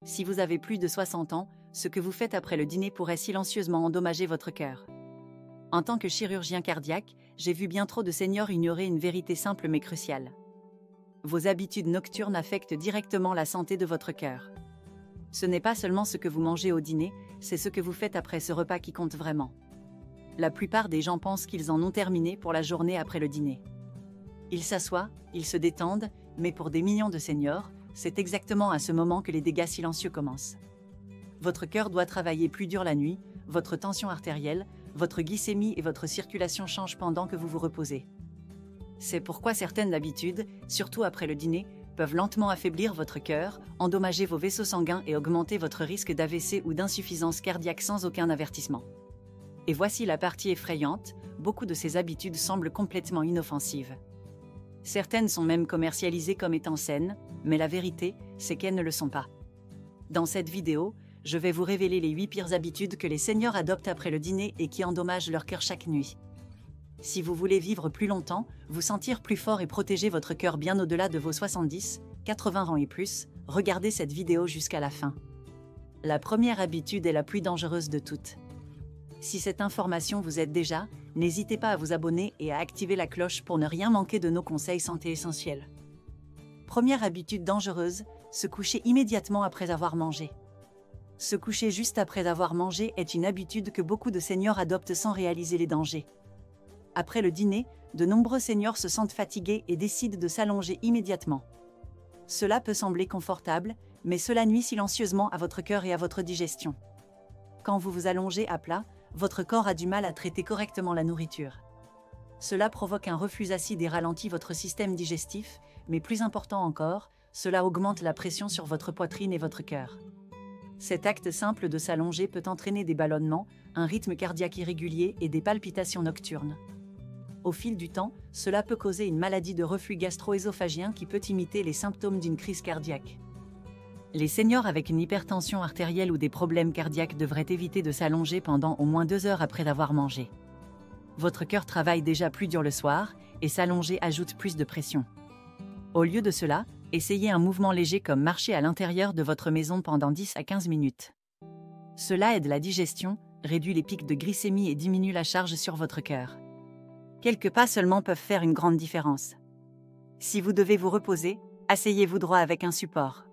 Si vous avez plus de 60 ans, ce que vous faites après le dîner pourrait silencieusement endommager votre cœur. En tant que chirurgien cardiaque, j'ai vu bien trop de seniors ignorer une vérité simple mais cruciale. Vos habitudes nocturnes affectent directement la santé de votre cœur. Ce n'est pas seulement ce que vous mangez au dîner, c'est ce que vous faites après ce repas qui compte vraiment. La plupart des gens pensent qu'ils en ont terminé pour la journée après le dîner. Ils s'assoient, ils se détendent, mais pour des millions de seniors, c'est exactement à ce moment que les dégâts silencieux commencent. Votre cœur doit travailler plus dur la nuit, votre tension artérielle, votre glycémie et votre circulation changent pendant que vous vous reposez. C'est pourquoi certaines habitudes, surtout après le dîner, peuvent lentement affaiblir votre cœur, endommager vos vaisseaux sanguins et augmenter votre risque d'AVC ou d'insuffisance cardiaque sans aucun avertissement. Et voici la partie effrayante, beaucoup de ces habitudes semblent complètement inoffensives. Certaines sont même commercialisées comme étant saines, mais la vérité, c'est qu'elles ne le sont pas. Dans cette vidéo, je vais vous révéler les 8 pires habitudes que les seniors adoptent après le dîner et qui endommagent leur cœur chaque nuit. Si vous voulez vivre plus longtemps, vous sentir plus fort et protéger votre cœur bien au-delà de vos 70, 80 ans et plus, regardez cette vidéo jusqu'à la fin. La première habitude est la plus dangereuse de toutes. Si cette information vous aide déjà, n'hésitez pas à vous abonner et à activer la cloche pour ne rien manquer de nos conseils santé essentiels. Première habitude dangereuse, se coucher immédiatement après avoir mangé. Se coucher juste après avoir mangé est une habitude que beaucoup de seniors adoptent sans réaliser les dangers. Après le dîner, de nombreux seniors se sentent fatigués et décident de s'allonger immédiatement. Cela peut sembler confortable, mais cela nuit silencieusement à votre cœur et à votre digestion. Quand vous vous allongez à plat, votre corps a du mal à traiter correctement la nourriture. Cela provoque un reflux acide et ralentit votre système digestif, mais plus important encore, cela augmente la pression sur votre poitrine et votre cœur. Cet acte simple de s'allonger peut entraîner des ballonnements, un rythme cardiaque irrégulier et des palpitations nocturnes. Au fil du temps, cela peut causer une maladie de reflux gastro-œsophagien qui peut imiter les symptômes d'une crise cardiaque. Les seniors avec une hypertension artérielle ou des problèmes cardiaques devraient éviter de s'allonger pendant au moins 2 heures après avoir mangé. Votre cœur travaille déjà plus dur le soir, et s'allonger ajoute plus de pression. Au lieu de cela, essayez un mouvement léger comme marcher à l'intérieur de votre maison pendant 10 à 15 minutes. Cela aide la digestion, réduit les pics de glycémie et diminue la charge sur votre cœur. Quelques pas seulement peuvent faire une grande différence. Si vous devez vous reposer, asseyez-vous droit avec un support.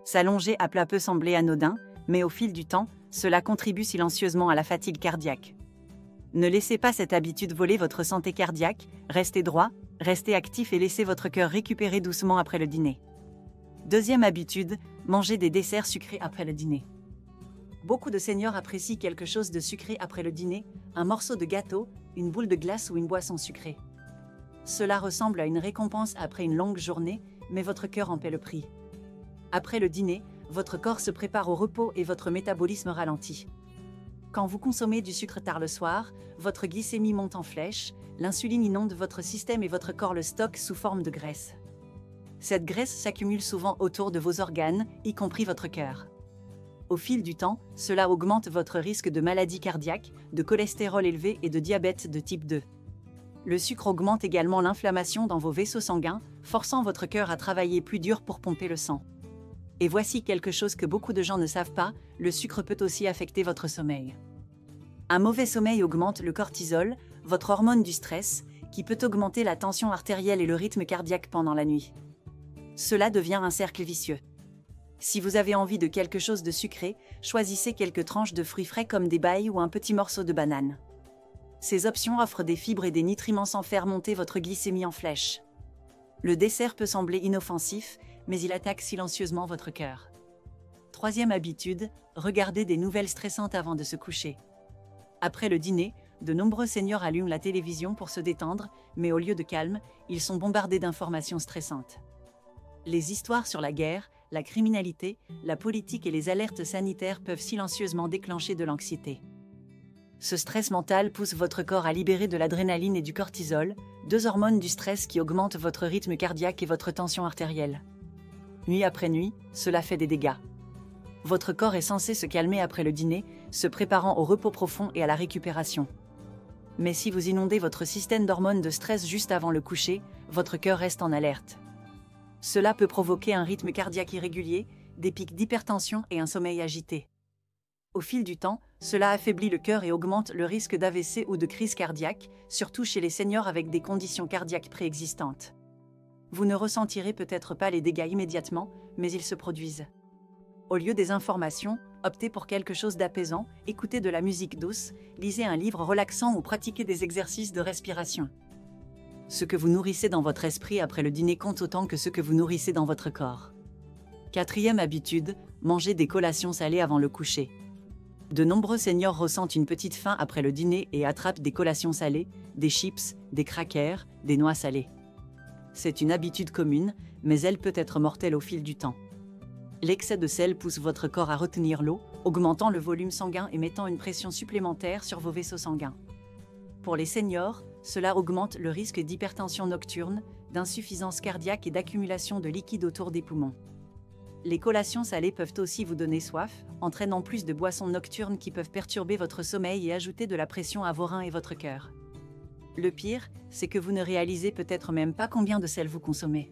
S'allonger à plat peut sembler anodin, mais au fil du temps, cela contribue silencieusement à la fatigue cardiaque. Ne laissez pas cette habitude voler votre santé cardiaque, restez droit, restez actif et laissez votre cœur récupérer doucement après le dîner. Deuxième habitude, manger des desserts sucrés après le dîner. Beaucoup de seniors apprécient quelque chose de sucré après le dîner, un morceau de gâteau, une boule de glace ou une boisson sucrée. Cela ressemble à une récompense après une longue journée, mais votre cœur en paie le prix. Après le dîner, votre corps se prépare au repos et votre métabolisme ralentit. Quand vous consommez du sucre tard le soir, votre glycémie monte en flèche, l'insuline inonde votre système et votre corps le stocke sous forme de graisse. Cette graisse s'accumule souvent autour de vos organes, y compris votre cœur. Au fil du temps, cela augmente votre risque de maladie cardiaque, de cholestérol élevé et de diabète de type 2. Le sucre augmente également l'inflammation dans vos vaisseaux sanguins, forçant votre cœur à travailler plus dur pour pomper le sang. Et voici quelque chose que beaucoup de gens ne savent pas, le sucre peut aussi affecter votre sommeil. Un mauvais sommeil augmente le cortisol, votre hormone du stress, qui peut augmenter la tension artérielle et le rythme cardiaque pendant la nuit. Cela devient un cercle vicieux. Si vous avez envie de quelque chose de sucré, choisissez quelques tranches de fruits frais comme des bailles ou un petit morceau de banane. Ces options offrent des fibres et des nutriments sans faire monter votre glycémie en flèche. Le dessert peut sembler inoffensif, mais il attaque silencieusement votre cœur. Troisième habitude, regardez des nouvelles stressantes avant de se coucher. Après le dîner, de nombreux seniors allument la télévision pour se détendre, mais au lieu de calme, ils sont bombardés d'informations stressantes. Les histoires sur la guerre, la criminalité, la politique et les alertes sanitaires peuvent silencieusement déclencher de l'anxiété. Ce stress mental pousse votre corps à libérer de l'adrénaline et du cortisol, 2 hormones du stress qui augmentent votre rythme cardiaque et votre tension artérielle. Nuit après nuit, cela fait des dégâts. Votre corps est censé se calmer après le dîner, se préparant au repos profond et à la récupération. Mais si vous inondez votre système d'hormones de stress juste avant le coucher, votre cœur reste en alerte. Cela peut provoquer un rythme cardiaque irrégulier, des pics d'hypertension et un sommeil agité. Au fil du temps, cela affaiblit le cœur et augmente le risque d'AVC ou de crise cardiaque, surtout chez les seniors avec des conditions cardiaques préexistantes. Vous ne ressentirez peut-être pas les dégâts immédiatement, mais ils se produisent. Au lieu des informations, optez pour quelque chose d'apaisant, écoutez de la musique douce, lisez un livre relaxant ou pratiquez des exercices de respiration. Ce que vous nourrissez dans votre esprit après le dîner compte autant que ce que vous nourrissez dans votre corps. 4e habitude, mangez des collations salées avant le coucher. De nombreux seniors ressentent une petite faim après le dîner et attrapent des collations salées, des chips, des crackers, des noix salées. C'est une habitude commune, mais elle peut être mortelle au fil du temps. L'excès de sel pousse votre corps à retenir l'eau, augmentant le volume sanguin et mettant une pression supplémentaire sur vos vaisseaux sanguins. Pour les seniors, cela augmente le risque d'hypertension nocturne, d'insuffisance cardiaque et d'accumulation de liquide autour des poumons. Les collations salées peuvent aussi vous donner soif, entraînant plus de boissons nocturnes qui peuvent perturber votre sommeil et ajouter de la pression à vos reins et votre cœur. Le pire, c'est que vous ne réalisez peut-être même pas combien de sel vous consommez.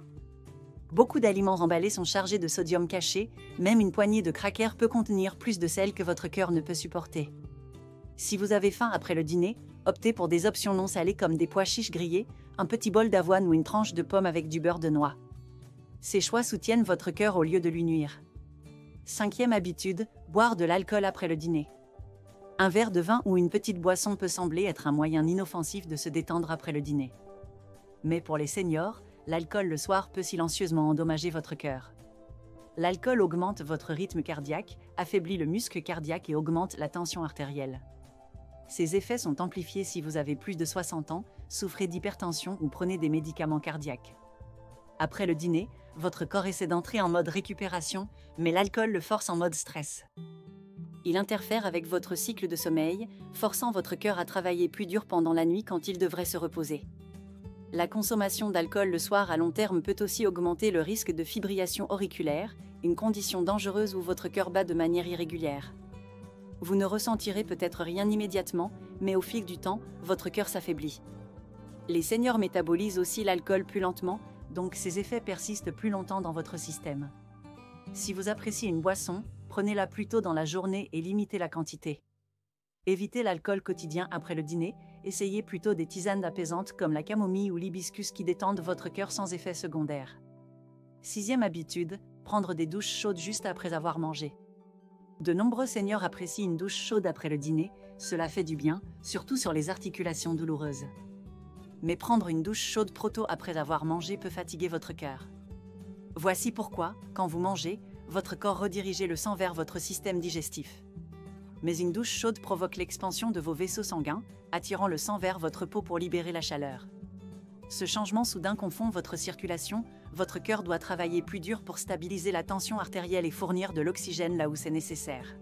Beaucoup d'aliments emballés sont chargés de sodium caché, même une poignée de crackers peut contenir plus de sel que votre cœur ne peut supporter. Si vous avez faim après le dîner, optez pour des options non salées comme des pois chiches grillés, un petit bol d'avoine ou une tranche de pomme avec du beurre de noix. Ces choix soutiennent votre cœur au lieu de lui nuire. 5e habitude, boire de l'alcool après le dîner. Un verre de vin ou une petite boisson peut sembler être un moyen inoffensif de se détendre après le dîner. Mais pour les seniors, l'alcool le soir peut silencieusement endommager votre cœur. L'alcool augmente votre rythme cardiaque, affaiblit le muscle cardiaque et augmente la tension artérielle. Ces effets sont amplifiés si vous avez plus de 60 ans, souffrez d'hypertension ou prenez des médicaments cardiaques. Après le dîner, votre corps essaie d'entrer en mode récupération, mais l'alcool le force en mode stress. Il interfère avec votre cycle de sommeil, forçant votre cœur à travailler plus dur pendant la nuit quand il devrait se reposer. La consommation d'alcool le soir à long terme peut aussi augmenter le risque de fibrillation auriculaire, une condition dangereuse où votre cœur bat de manière irrégulière. Vous ne ressentirez peut-être rien immédiatement, mais au fil du temps, votre cœur s'affaiblit. Les seniors métabolisent aussi l'alcool plus lentement, donc ses effets persistent plus longtemps dans votre système. Si vous appréciez une boisson, prenez-la plus tôt dans la journée et limitez la quantité. Évitez l'alcool quotidien après le dîner, essayez plutôt des tisanes apaisantes comme la camomille ou l'hibiscus qui détendent votre cœur sans effet secondaire. 6e habitude, prendre des douches chaudes juste après avoir mangé. De nombreux seniors apprécient une douche chaude après le dîner, cela fait du bien, surtout sur les articulations douloureuses. Mais prendre une douche chaude trop tôt après avoir mangé peut fatiguer votre cœur. Voici pourquoi, quand vous mangez, votre corps redirige le sang vers votre système digestif. Mais une douche chaude provoque l'expansion de vos vaisseaux sanguins, attirant le sang vers votre peau pour libérer la chaleur. Ce changement soudain confond votre circulation, votre cœur doit travailler plus dur pour stabiliser la tension artérielle et fournir de l'oxygène là où c'est nécessaire.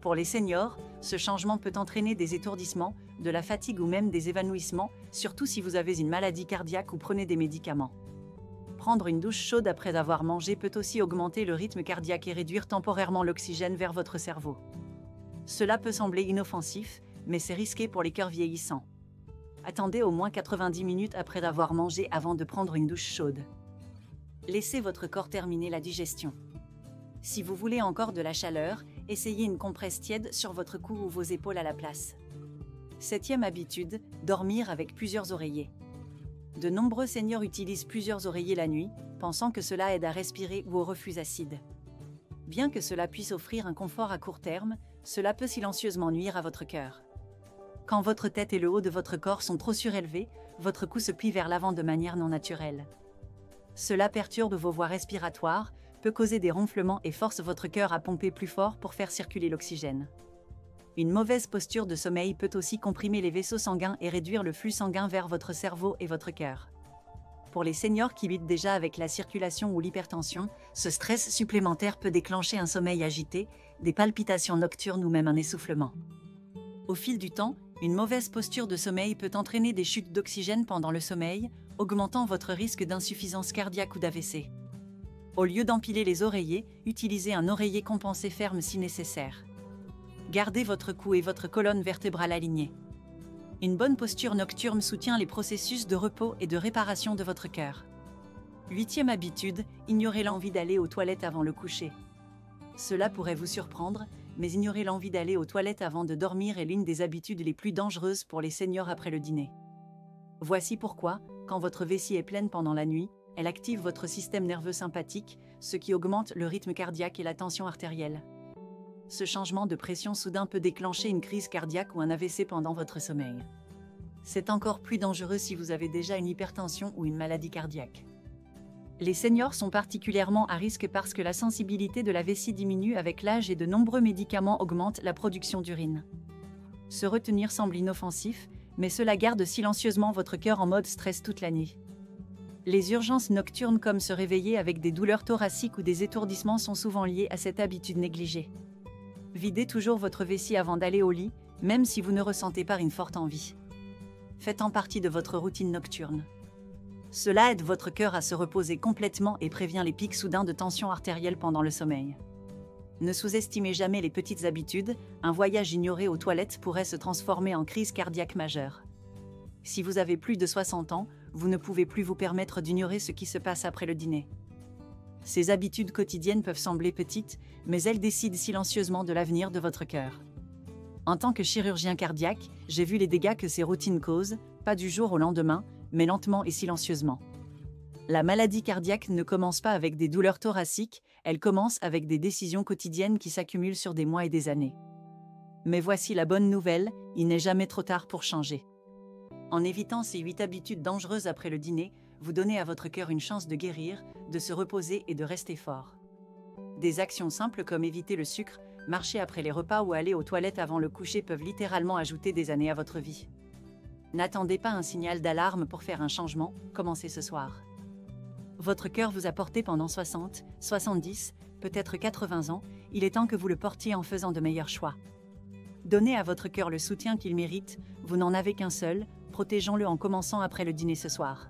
Pour les seniors, ce changement peut entraîner des étourdissements, de la fatigue ou même des évanouissements, surtout si vous avez une maladie cardiaque ou prenez des médicaments. Prendre une douche chaude après avoir mangé peut aussi augmenter le rythme cardiaque et réduire temporairement l'oxygène vers votre cerveau. Cela peut sembler inoffensif, mais c'est risqué pour les cœurs vieillissants. Attendez au moins 90 minutes après avoir mangé avant de prendre une douche chaude. Laissez votre corps terminer la digestion. Si vous voulez encore de la chaleur, essayez une compresse tiède sur votre cou ou vos épaules à la place. 7e habitude, dormir avec plusieurs oreillers. De nombreux seniors utilisent plusieurs oreillers la nuit, pensant que cela aide à respirer ou au reflux acide. Bien que cela puisse offrir un confort à court terme, cela peut silencieusement nuire à votre cœur. Quand votre tête et le haut de votre corps sont trop surélevés, votre cou se plie vers l'avant de manière non naturelle. Cela perturbe vos voies respiratoires, peut causer des ronflements et force votre cœur à pomper plus fort pour faire circuler l'oxygène. Une mauvaise posture de sommeil peut aussi comprimer les vaisseaux sanguins et réduire le flux sanguin vers votre cerveau et votre cœur. Pour les seniors qui luttent déjà avec la circulation ou l'hypertension, ce stress supplémentaire peut déclencher un sommeil agité, des palpitations nocturnes ou même un essoufflement. Au fil du temps, une mauvaise posture de sommeil peut entraîner des chutes d'oxygène pendant le sommeil, augmentant votre risque d'insuffisance cardiaque ou d'AVC. Au lieu d'empiler les oreillers, utilisez un oreiller compensé ferme si nécessaire. Gardez votre cou et votre colonne vertébrale alignés. Une bonne posture nocturne soutient les processus de repos et de réparation de votre cœur. 8e habitude, ignorez l'envie d'aller aux toilettes avant le coucher. Cela pourrait vous surprendre, mais ignorer l'envie d'aller aux toilettes avant de dormir est l'une des habitudes les plus dangereuses pour les seniors après le dîner. Voici pourquoi, quand votre vessie est pleine pendant la nuit, elle active votre système nerveux sympathique, ce qui augmente le rythme cardiaque et la tension artérielle. Ce changement de pression soudain peut déclencher une crise cardiaque ou un AVC pendant votre sommeil. C'est encore plus dangereux si vous avez déjà une hypertension ou une maladie cardiaque. Les seniors sont particulièrement à risque parce que la sensibilité de la vessie diminue avec l'âge et de nombreux médicaments augmentent la production d'urine. Se retenir semble inoffensif, mais cela garde silencieusement votre cœur en mode stress toute la nuit. Les urgences nocturnes comme se réveiller avec des douleurs thoraciques ou des étourdissements sont souvent liées à cette habitude négligée. Videz toujours votre vessie avant d'aller au lit, même si vous ne ressentez pas une forte envie. Faites en partie de votre routine nocturne. Cela aide votre cœur à se reposer complètement et prévient les pics soudains de tension artérielle pendant le sommeil. Ne sous-estimez jamais les petites habitudes, un voyage ignoré aux toilettes pourrait se transformer en crise cardiaque majeure. Si vous avez plus de 60 ans, vous ne pouvez plus vous permettre d'ignorer ce qui se passe après le dîner. Ces habitudes quotidiennes peuvent sembler petites, mais elles décident silencieusement de l'avenir de votre cœur. En tant que chirurgien cardiaque, j'ai vu les dégâts que ces routines causent, pas du jour au lendemain, mais lentement et silencieusement. La maladie cardiaque ne commence pas avec des douleurs thoraciques, elle commence avec des décisions quotidiennes qui s'accumulent sur des mois et des années. Mais voici la bonne nouvelle, il n'est jamais trop tard pour changer. En évitant ces 8 habitudes dangereuses après le dîner, vous donnez à votre cœur une chance de guérir, de se reposer et de rester fort. Des actions simples comme éviter le sucre, marcher après les repas ou aller aux toilettes avant le coucher peuvent littéralement ajouter des années à votre vie. N'attendez pas un signal d'alarme pour faire un changement, commencez ce soir. Votre cœur vous a porté pendant 60, 70, peut-être 80 ans, il est temps que vous le portiez en faisant de meilleurs choix. Donnez à votre cœur le soutien qu'il mérite, vous n'en avez qu'un seul, protégeons-le en commençant après le dîner ce soir.